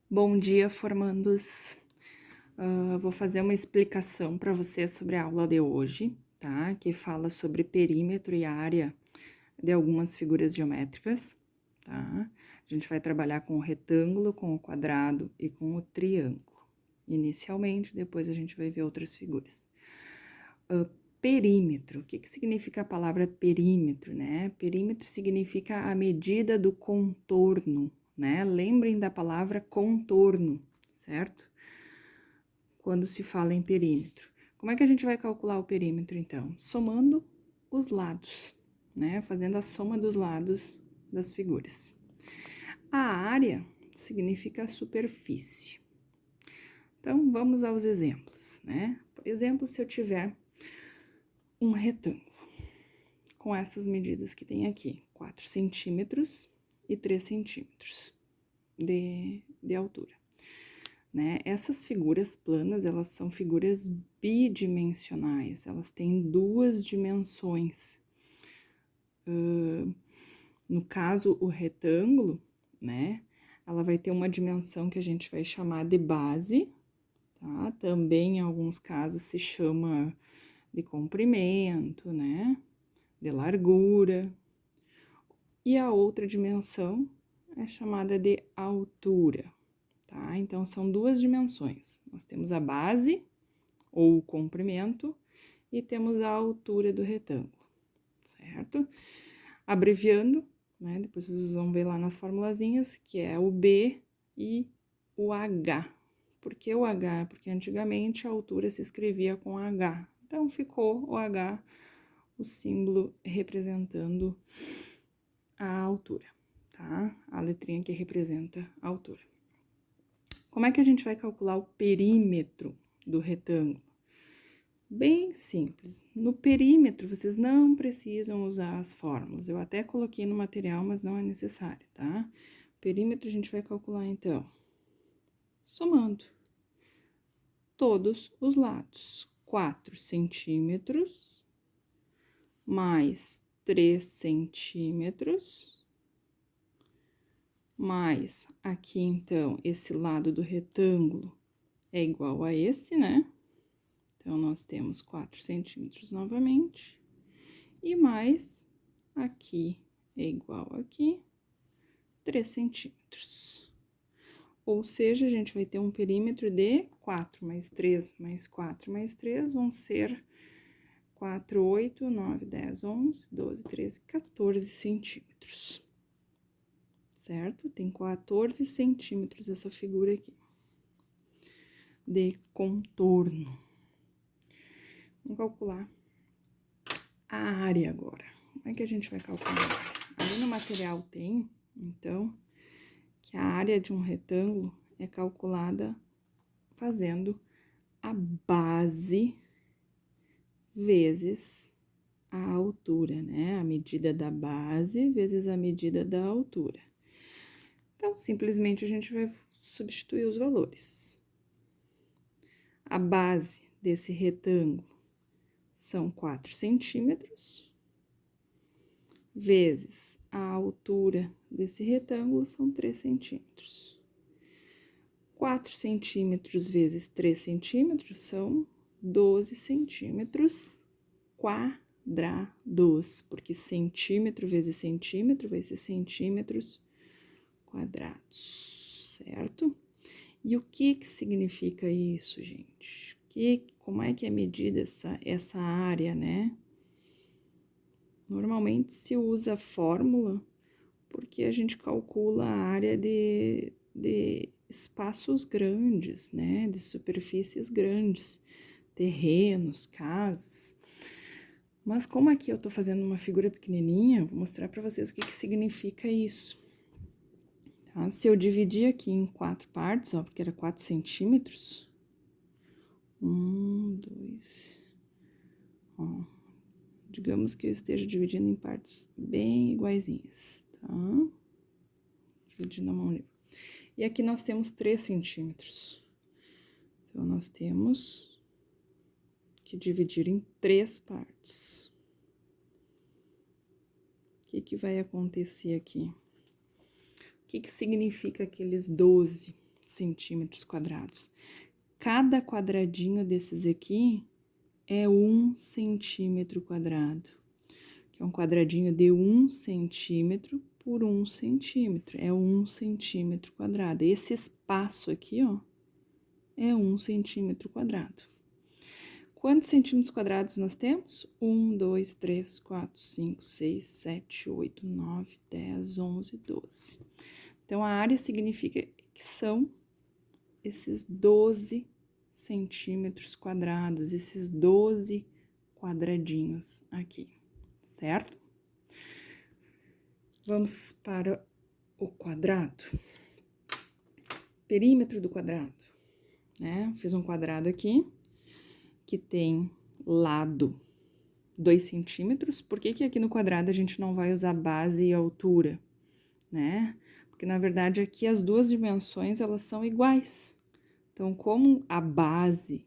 Bom dia, formandos. Vou fazer uma explicação para vocês sobre a aula de hoje, tá? Que fala sobre perímetro e área de algumas figuras geométricas, tá? A gente vai trabalhar com o retângulo, com o quadrado e com o triângulo. Inicialmente, depois a gente vai ver outras figuras. Perímetro, o que significa a palavra perímetro, né? Perímetro significa a medida do contorno, né? Lembrem da palavra contorno, certo? Quando se fala em perímetro. Como é que a gente vai calcular o perímetro, então? Somando os lados, né? Fazendo a soma dos lados das figuras. A área significa a superfície. Então, vamos aos exemplos, né? Por exemplo, se eu tiver um retângulo com essas medidas que tem aqui, 4 centímetros e 3 centímetros de altura, né? Essas figuras planas, elas são figuras bidimensionais, elas têm duas dimensões. No caso, o retângulo, né? Ela vai ter uma dimensão que a gente vai chamar de base, tá? Também, em alguns casos, se chama de comprimento, né? De largura. E a outra dimensão é chamada de altura, tá? Então, são duas dimensões. Nós temos a base, ou o comprimento, e temos a altura do retângulo, certo? Abreviando, né? Depois vocês vão ver lá nas formulazinhas, que é o B e o H. Por que o H? Porque antigamente a altura se escrevia com H. Então, ficou o H, o símbolo representando a altura, tá? A letrinha que representa a altura. Como é que a gente vai calcular o perímetro do retângulo? Bem simples. No perímetro, vocês não precisam usar as fórmulas. Eu até coloquei no material, mas não é necessário, tá? Perímetro a gente vai calcular, então, somando todos os lados. 4 centímetros mais 3 centímetros, mais aqui, então, esse lado do retângulo é igual a esse, né? Então, nós temos 4 centímetros novamente, e mais aqui é igual aqui, 3 centímetros. Ou seja, a gente vai ter um perímetro de 4 mais 3 mais 4 mais 3 vão ser 4, 8, 9, 10, 11, 12, 13, 14 centímetros. Certo? Tem 14 centímetros essa figura aqui de contorno. Vamos calcular a área agora. Como é que a gente vai calcular a área? Ali no material tem, então, que a área de um retângulo é calculada fazendo a base vezes a altura, né? A medida da base vezes a medida da altura. Então, simplesmente a gente vai substituir os valores. A base desse retângulo são 4 centímetros, vezes a altura desse retângulo são 3 centímetros. 4 centímetros vezes 3 centímetros são 12 centímetros quadrados, porque centímetro vezes centímetro vai ser centímetros quadrados, certo? E o que significa isso, gente? Como é que é medida essa área, né? Normalmente se usa a fórmula porque a gente calcula a área de espaços grandes, né? De superfícies grandes, terrenos, casas. Mas como aqui eu tô fazendo uma figura pequenininha, vou mostrar para vocês o que significa isso. Tá? Se eu dividir aqui em 4 partes, ó, porque era 4 centímetros. 1, 2, ó. Digamos que eu esteja dividindo em partes bem iguaizinhas, tá? Dividindo a mão livre. E aqui nós temos 3 centímetros. Então, nós temos que dividir em 3 partes. O que vai acontecer aqui? O que significa aqueles 12 centímetros quadrados. Cada quadradinho desses aqui é 1 centímetro quadrado, que é um quadradinho de 1 centímetro por 1 centímetro, é 1 centímetro quadrado. Esse espaço aqui, ó, é 1 centímetro quadrado. Quantos centímetros quadrados nós temos? 1, 2, 3, 4, 5, 6, 7, 8, 9, 10, 11, 12. Então, a área significa que são esses 12 centímetros quadrados, esses 12 quadradinhos aqui, certo? Vamos para o quadrado. Perímetro do quadrado, né? Fiz um quadrado aqui, que tem lado 2 centímetros. Por que que aqui no quadrado a gente não vai usar base e altura, né? Porque, na verdade, aqui as duas dimensões, elas são iguais. Então, como a base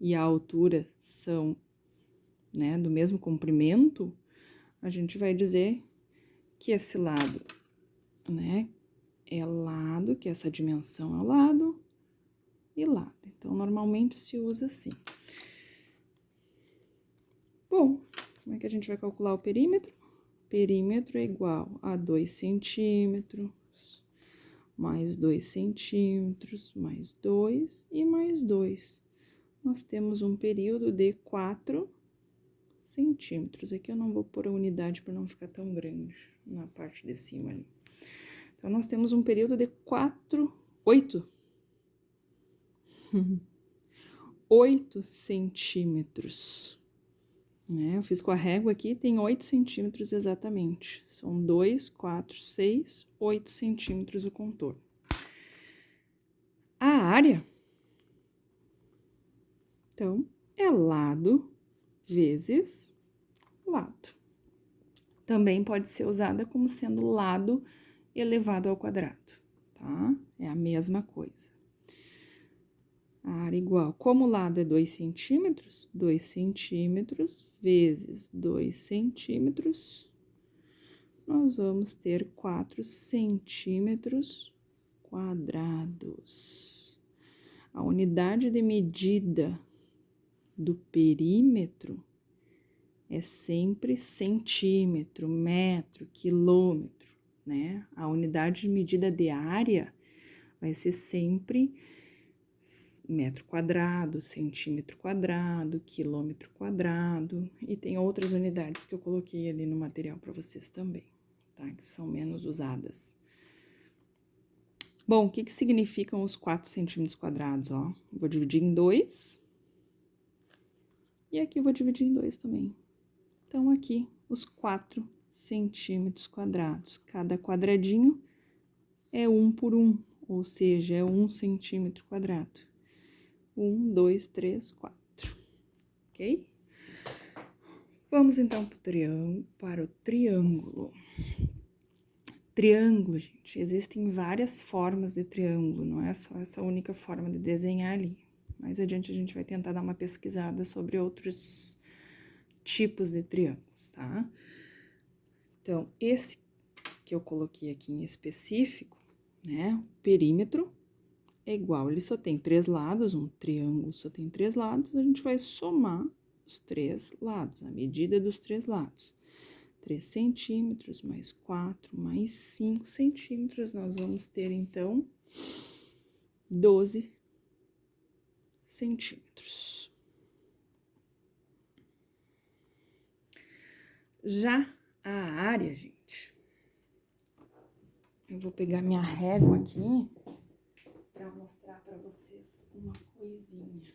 e a altura são, né, do mesmo comprimento, a gente vai dizer que esse lado, né, é lado, que essa dimensão é lado e lado. Então, normalmente se usa assim. Bom, como é que a gente vai calcular o perímetro? Perímetro é igual a 2 centímetros, mais 2 centímetros, mais 2 e mais 2. Nós temos um período de 4 centímetros. Aqui eu não vou pôr a unidade para não ficar tão grande na parte de cima ali. Então, nós temos um período de 8 centímetros. Né? Eu fiz com a régua aqui, tem 8 centímetros exatamente. São 2, 4, 6, 8 centímetros o contorno. A área, então, é lado vezes lado. Também pode ser usada como sendo lado elevado ao quadrado, tá? É a mesma coisa. A área igual, como o lado é 2 centímetros vezes 2 centímetros, nós vamos ter 4 centímetros quadrados. A unidade de medida do perímetro é sempre centímetro, metro, quilômetro, né? A unidade de medida de área vai ser sempre metro quadrado, centímetro quadrado, quilômetro quadrado, e tem outras unidades que eu coloquei ali no material para vocês também, tá? Que são menos usadas. Bom, o que que significam os 4 centímetros quadrados, ó? Vou dividir em 2, e aqui eu vou dividir em 2 também. Então, aqui, os 4 centímetros quadrados. Cada quadradinho é 1 por 1, ou seja, é 1 centímetro quadrado. 1, 2, 3, 4, ok? Vamos, então, para o triângulo. Triângulo, gente, existem várias formas de triângulo, não é só essa única forma de desenhar ali. Mais adiante a gente vai tentar dar uma pesquisada sobre outros tipos de triângulos, tá? Então, esse que eu coloquei aqui em específico, né, o perímetro é igual, ele só tem 3 lados, um triângulo só tem 3 lados, a gente vai somar os 3 lados, a medida dos 3 lados. 3 centímetros, mais 4, mais 5 centímetros, nós vamos ter, então, 12 centímetros. Já a área, gente, eu vou pegar minha régua aqui para mostrar para vocês uma coisinha.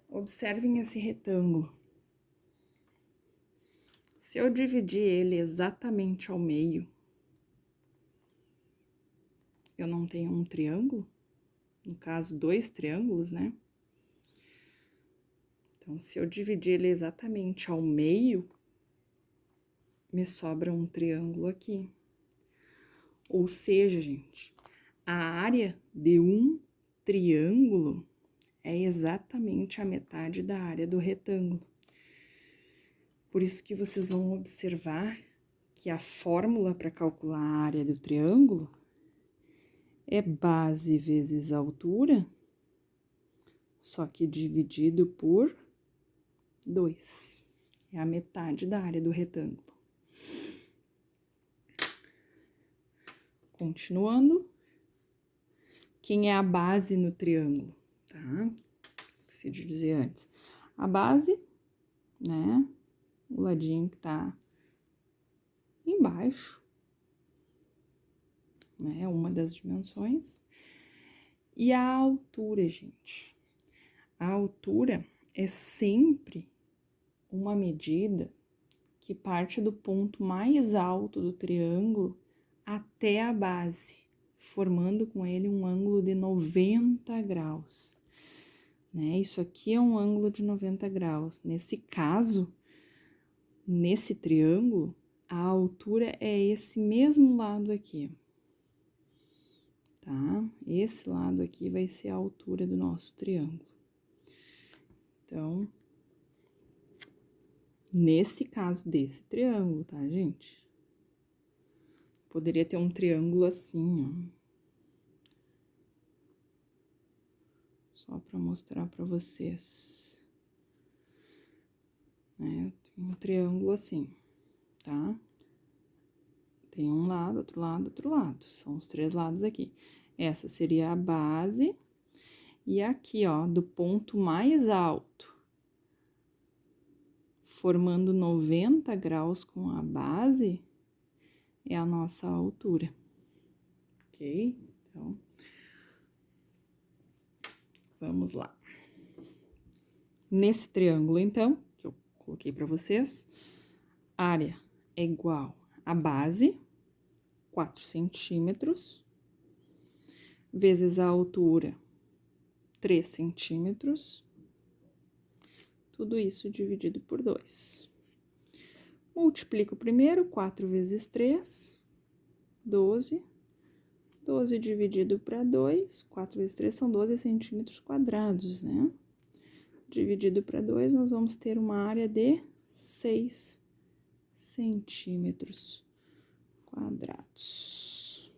Observem esse retângulo. Se eu dividir ele exatamente ao meio, eu não tenho um triângulo, no caso, 2 triângulos, né? Então, se eu dividir ele exatamente ao meio, me sobra um triângulo aqui. Ou seja, gente, a área de um triângulo é exatamente a metade da área do retângulo. Por isso que vocês vão observar que a fórmula para calcular a área do triângulo é base vezes altura, só que dividido por 2. É a metade da área do retângulo. Continuando. Quem é a base no triângulo, tá? Esqueci de dizer antes. A base, né? O ladinho que tá embaixo, né? Uma das dimensões. E a altura, gente. A altura é sempre uma medida que parte do ponto mais alto do triângulo até a base, formando com ele um ângulo de 90 graus. Né? Isso aqui é um ângulo de 90 graus. Nesse caso, nesse triângulo, a altura é esse mesmo lado aqui. Tá? Esse lado aqui vai ser a altura do nosso triângulo. Então, nesse caso desse triângulo, tá, gente? Poderia ter um triângulo assim, ó. Só para mostrar para vocês. Né? Tem um triângulo assim, tá? Tem um lado, outro lado, outro lado. São os 3 lados aqui. Essa seria a base. E aqui, ó, do ponto mais alto, formando 90 graus com a base, é a nossa altura. Ok? Então, vamos lá. Nesse triângulo, então, que eu coloquei para vocês, área é igual a base, 4 centímetros, vezes a altura, 3 centímetros, tudo isso dividido por 2. Multiplico primeiro, 4 vezes 3, 12. 12 dividido para 2, 4 vezes 3 são 12 centímetros quadrados, né? Dividido para 2, nós vamos ter uma área de 6 centímetros quadrados.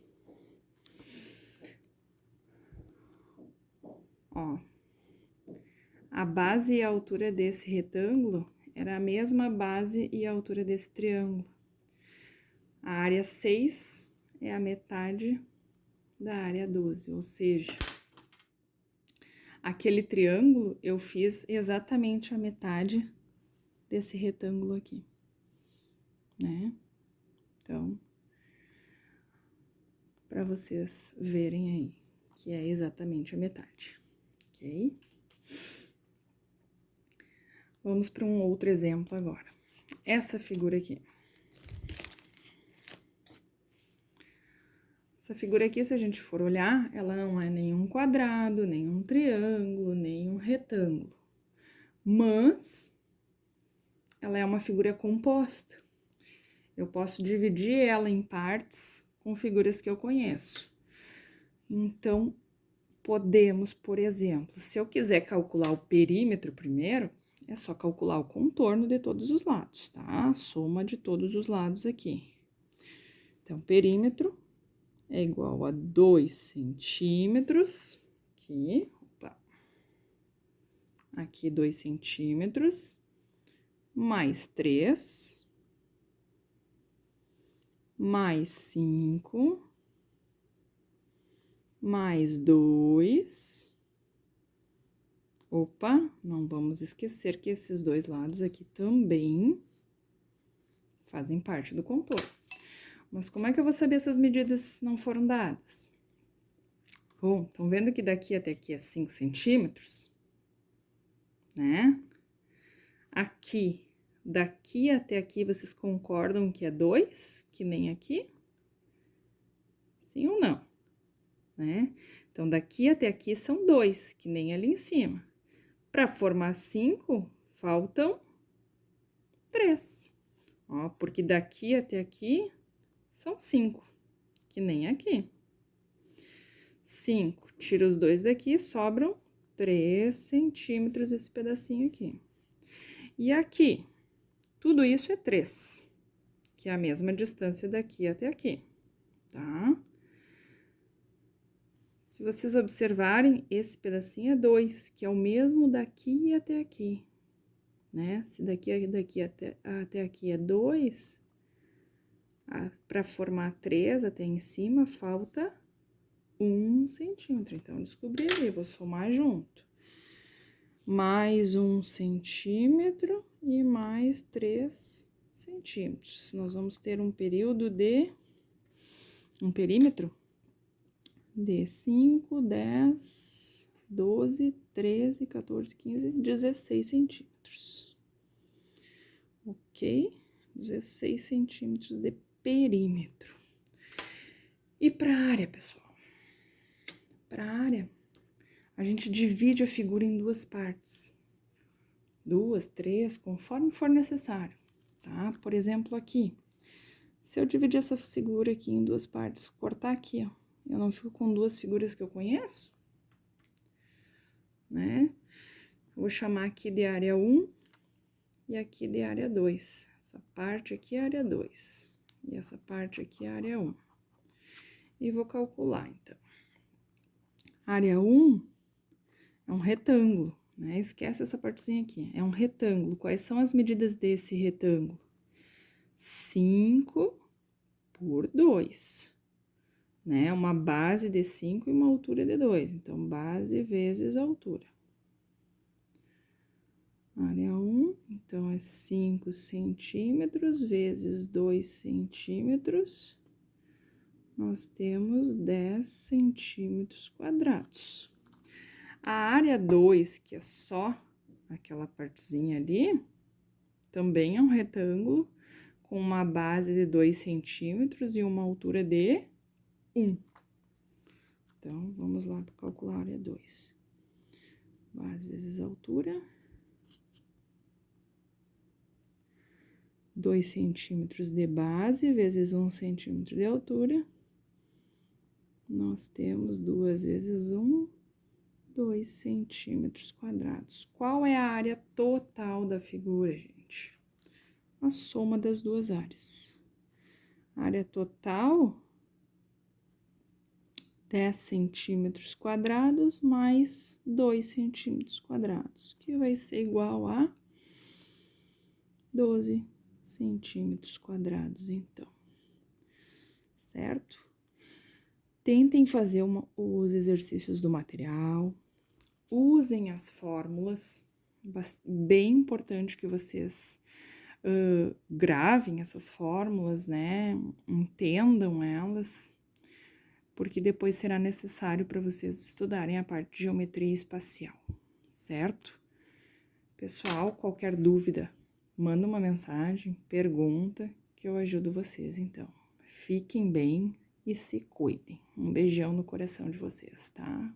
Ó, a base e a altura desse retângulo era a mesma base e a altura desse triângulo. A área 6 é a metade da área 12, ou seja, aquele triângulo eu fiz exatamente a metade desse retângulo aqui, né? Então, para vocês verem aí, que é exatamente a metade, ok? Vamos para um outro exemplo agora. Essa figura aqui. Essa figura aqui, se a gente for olhar, ela não é nenhum quadrado, nenhum triângulo, nenhum retângulo. Mas ela é uma figura composta. Eu posso dividir ela em partes com figuras que eu conheço. Então, podemos, por exemplo, se eu quiser calcular o perímetro primeiro, é só calcular o contorno de todos os lados, tá? A soma de todos os lados aqui. Então, perímetro é igual a 2 centímetros, aqui, opa, aqui 2 centímetros, mais 3, mais 5, mais 2, opa, não vamos esquecer que esses 2 lados aqui também fazem parte do contorno. Mas como é que eu vou saber se as medidas não foram dadas? Bom, estão vendo que daqui até aqui é 5 centímetros, né? Aqui, daqui até aqui, vocês concordam que é 2, que nem aqui? Sim ou não? Né? Então, daqui até aqui são 2, que nem ali em cima. Para formar 5, faltam 3. Ó, porque daqui até aqui são 5, que nem aqui. 5, tira os 2 daqui, sobram 3 centímetros esse pedacinho aqui. E aqui, tudo isso é 3, que que é a mesma distância daqui até aqui, tá? Se vocês observarem, esse pedacinho é 2, que é o mesmo daqui até aqui, né? Se daqui até aqui é 2, para formar 3 até em cima, falta 1 centímetro. Então, eu descobri ali, vou somar junto. Mais 1 centímetro e mais 3 centímetros. Nós vamos ter um perímetro de 5, 10, 12, 13, 14, 15, 16 centímetros. Ok? 16 centímetros de perímetro. E para a área, pessoal? Para a área, a gente divide a figura em 2 partes. 2, 3, conforme for necessário, tá? Por exemplo, aqui. Se eu dividir essa figura aqui em 2 partes, cortar aqui, ó, eu não fico com 2 figuras que eu conheço, né? Vou chamar aqui de área 1 e aqui de área 2. Essa parte aqui é área 2 e essa parte aqui é área 1. E vou calcular, então. Área 1 é um retângulo, né? Esquece essa partezinha aqui. É um retângulo. Quais são as medidas desse retângulo? 5 por 2, né? Uma base de 5 e uma altura de 2. Então, base vezes altura. Área 1, então, é 5 centímetros vezes 2 centímetros. Nós temos 10 centímetros quadrados. A área 2, que é só aquela partezinha ali, também é um retângulo com uma base de 2 centímetros e uma altura de 1. Então, vamos lá para calcular a área 2. Base vezes altura. 2 centímetros de base vezes 1 centímetro de altura. Nós temos 2 vezes 1, 2 centímetros quadrados. Qual é a área total da figura, gente? A soma das 2 áreas. A área total, 10 centímetros quadrados mais 2 centímetros quadrados, que vai ser igual a 12 centímetros quadrados, então. Certo? Tentem fazer os exercícios do material, usem as fórmulas, bem importante que vocês gravem essas fórmulas, né? Entendam elas, porque depois será necessário para vocês estudarem a parte de geometria espacial, certo? Pessoal, qualquer dúvida, manda uma mensagem, pergunta, que eu ajudo vocês, então. Fiquem bem e se cuidem. Um beijão no coração de vocês, tá?